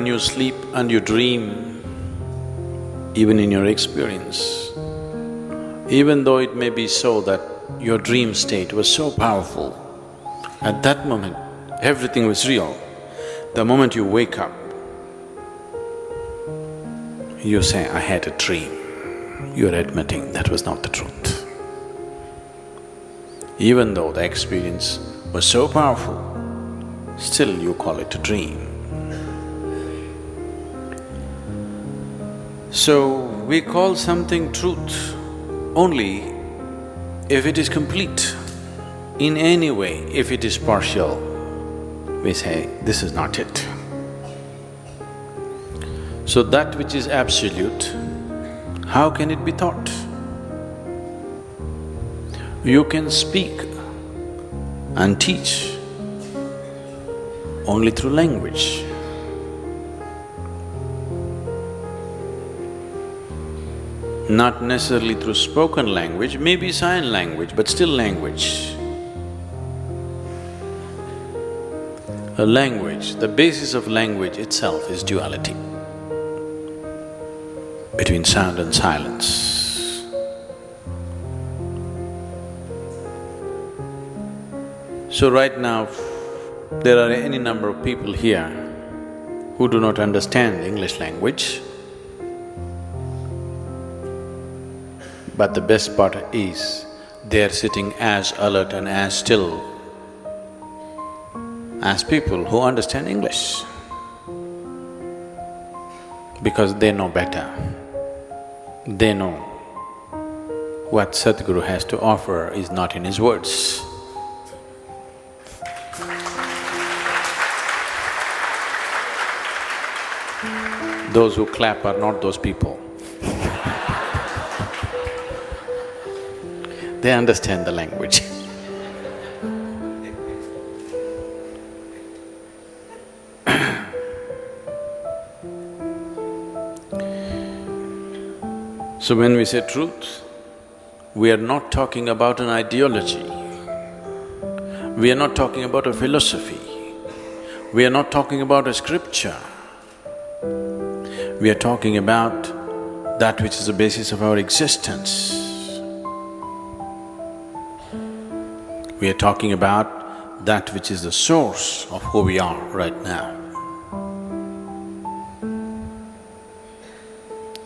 when you sleep and you dream, even in your experience, even though it may be so that your dream state was so powerful, at that moment everything was real. The moment you wake up, you say, I had a dream. You're admitting that was not the truth. Even though the experience was so powerful, still you call it a dream. So, we call something truth only if it is complete. In any way, if it is partial, we say, this is not it. So that which is absolute, how can it be taught? You can speak and teach only through language. Not necessarily through spoken language, maybe sign language, but still language. A language, the basis of language itself is duality between sound and silence. So right now, there are any number of people here who do not understand English language, but the best part is, they are sitting as alert and as still as people who understand English, because they know better. They know what Sadhguru has to offer is not in his words. Those who clap are not those people. They understand the language. So when we say truth, we are not talking about an ideology, we are not talking about a philosophy, we are not talking about a scripture. We are talking about that which is the basis of our existence. We are talking about that which is the source of who we are right now.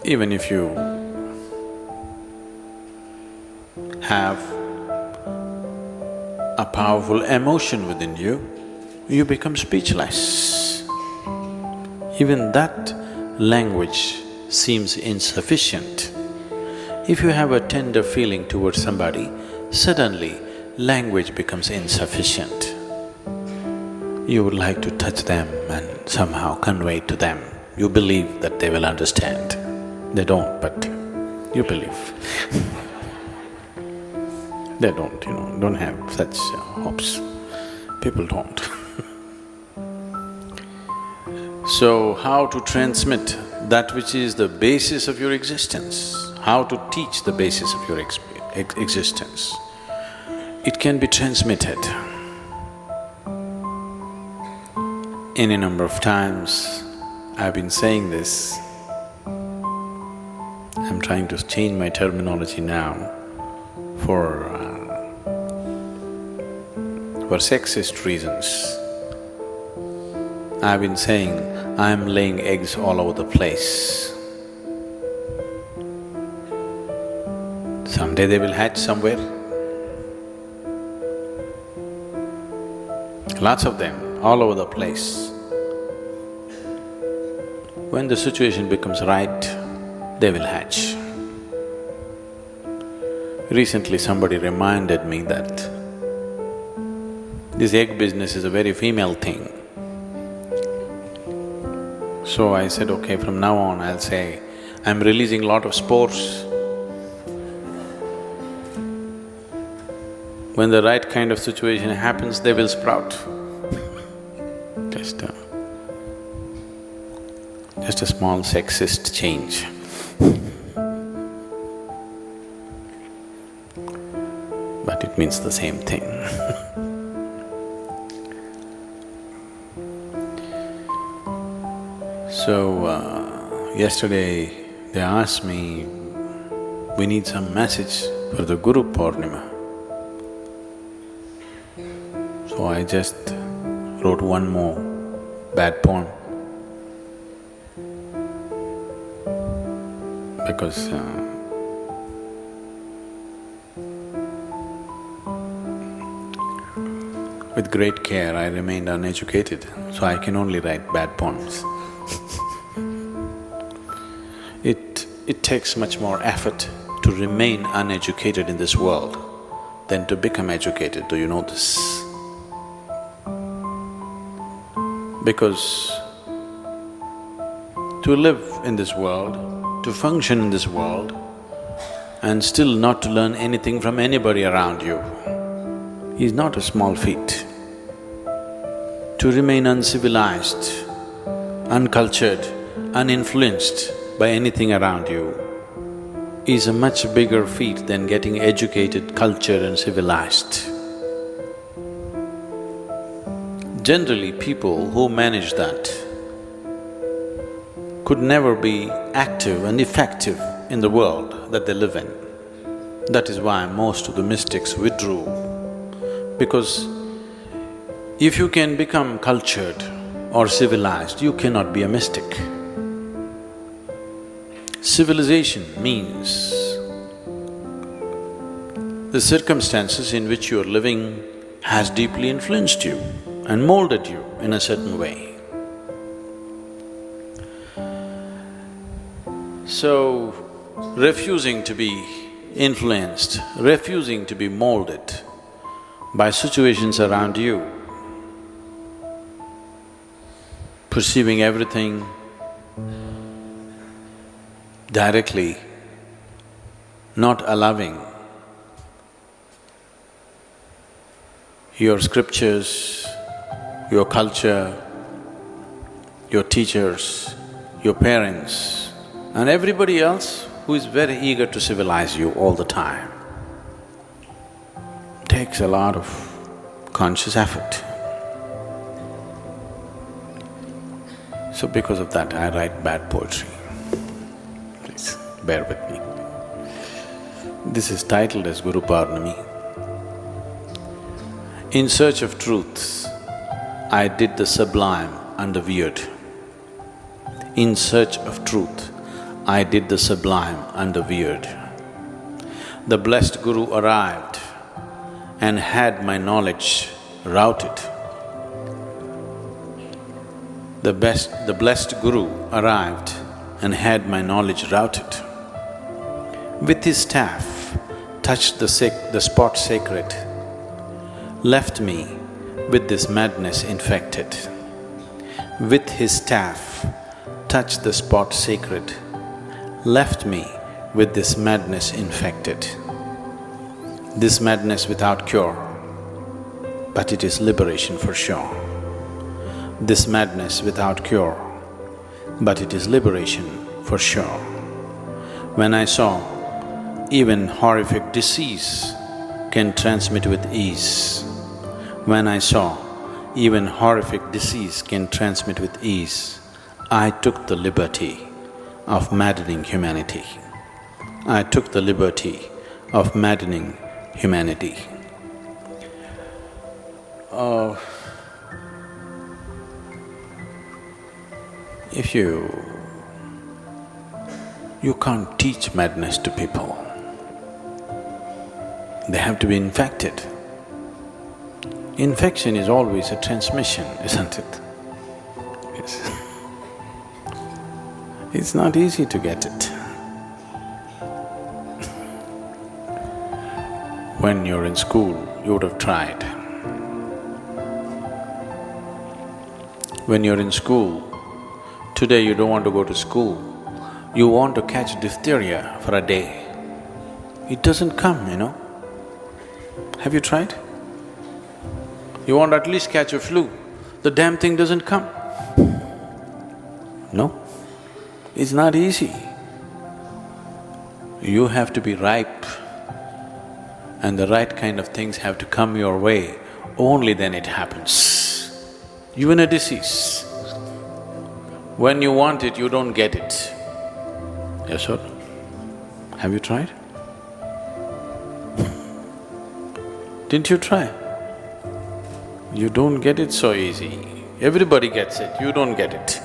Even if you have a powerful emotion within you, you become speechless. Even that language seems insufficient. If you have a tender feeling towards somebody, suddenly language becomes insufficient. You would like to touch them and somehow convey to them. You believe that they will understand. They don't, but you believe. They don't have such hopes. People don't. So, how to transmit that which is the basis of your existence? How to teach the basis of your existence? It can be transmitted. Any number of times I've been saying this. I'm trying to change my terminology now for sexist reasons. I've been saying, I'm laying eggs all over the place. Someday they will hatch somewhere. Lots of them, all over the place. When the situation becomes right, they will hatch. Recently somebody reminded me that this egg business is a very female thing. So I said, okay, from now on I'll say, I'm releasing a lot of spores. When the right kind of situation happens, they will sprout. Just a small sexist change. But it means the same thing. Yesterday they asked me, we need some message for the Guru Purnima. So I just wrote one more bad poem because with great care I remained uneducated, so I can only write bad poems. It takes much more effort to remain uneducated in this world than to become educated. Do you know this? Because to live in this world, to function in this world, and still not to learn anything from anybody around you is not a small feat. To remain uncivilized, uncultured, uninfluenced by anything around you is a much bigger feat than getting educated, cultured and civilized. Generally, people who manage that could never be active and effective in the world that they live in. That is why most of the mystics withdrew, because if you can become cultured or civilized, you cannot be a mystic. Civilization means the circumstances in which you are living has deeply influenced you and molded you in a certain way. So, refusing to be influenced, refusing to be molded by situations around you, perceiving everything directly, not allowing your scriptures, your culture, your teachers, your parents, and everybody else who is very eager to civilize you all the time. Takes a lot of conscious effort. So because of that, I write bad poetry. Please bear with me. This is titled as Guru Purnima. In search of truth, I did the sublime and the weird. In search of truth, I did the sublime and the weird. The blessed Guru arrived and had my knowledge routed. The blessed Guru arrived and had my knowledge routed. With his staff, touched the spot sacred, left me with this madness infected. With his staff, touched the spot sacred, left me with this madness infected. This madness without cure, but it is liberation for sure. This madness without cure, but it is liberation for sure. When I saw even horrific disease can transmit with ease, when I saw even horrific disease can transmit with ease, I took the liberty of maddening humanity. I took the liberty of maddening humanity. If you can't teach madness to people. They have to be infected. Infection is always a transmission, isn't it? Yes. It's not easy to get it. When you're in school, you would have tried. When you're in school, today you don't want to go to school, you want to catch diphtheria for a day. It doesn't come, you know. Have you tried? You want to at least catch a flu, the damn thing doesn't come. No, it's not easy. You have to be ripe and the right kind of things have to come your way, only then it happens. Even a disease. When you want it, you don't get it. Yes or no? Have you tried? Didn't you try? You don't get it so easy. Everybody gets it, you don't get it.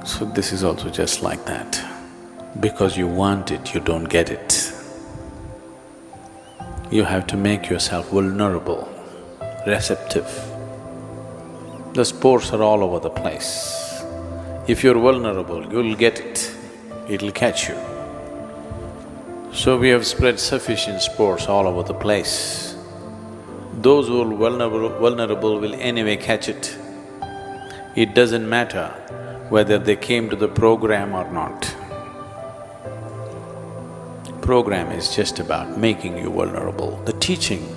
So this is also just like that. Because you want it, you don't get it. You have to make yourself vulnerable, receptive. The spores are all over the place. If you're vulnerable, you'll get it, it'll catch you. So we have spread sufficient spores all over the place. Those who are vulnerable will anyway catch it. It doesn't matter whether they came to the program or not. Program is just about making you vulnerable. The teaching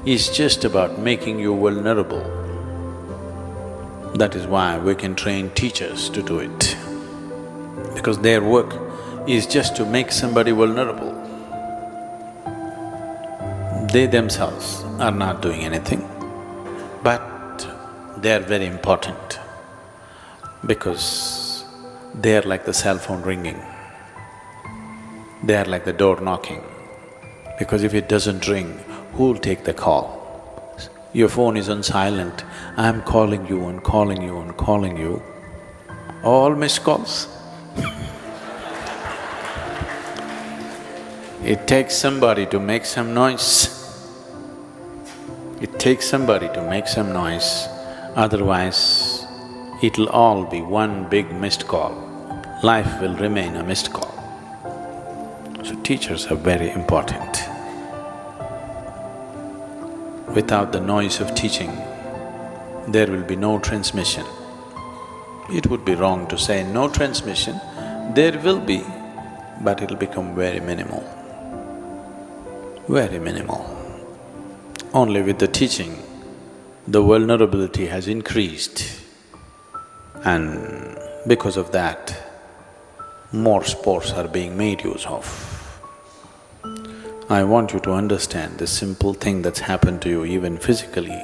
is just about making you vulnerable. That is why we can train teachers to do it, because their work is just to make somebody vulnerable. They themselves are not doing anything, but they are very important because they are like the cell phone ringing. They are like the door knocking, because if it doesn't ring, who'll take the call? Your phone is on silent, I'm calling you and calling you and calling you, all missed calls. It takes somebody to make some noise. It takes somebody to make some noise, otherwise it'll all be one big missed call. Life will remain a missed call. So teachers are very important. Without the noise of teaching, there will be no transmission. It would be wrong to say no transmission, there will be, but it'll become very minimal, very minimal. Only with the teaching, the vulnerability has increased, and because of that, more spores are being made use of. I want you to understand this simple thing that's happened to you even physically.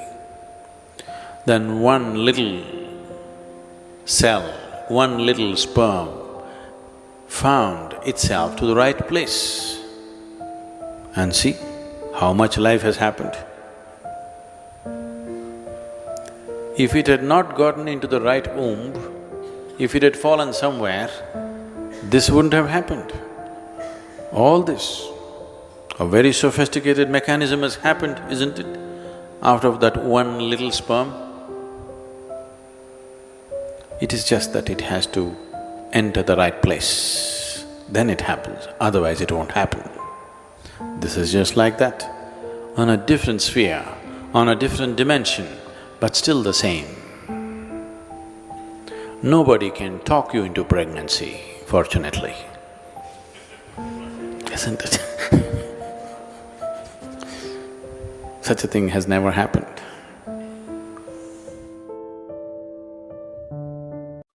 Then one little cell, one little sperm found itself to the right place. And see how much life has happened. If it had not gotten into the right womb, if it had fallen somewhere, this wouldn't have happened. All this, a very sophisticated mechanism has happened, isn't it? Out of that one little sperm. It is just that it has to enter the right place, then it happens, otherwise it won't happen. This is just like that, on a different sphere, on a different dimension, but still the same. Nobody can talk you into pregnancy, fortunately, isn't it? Such a thing has never happened.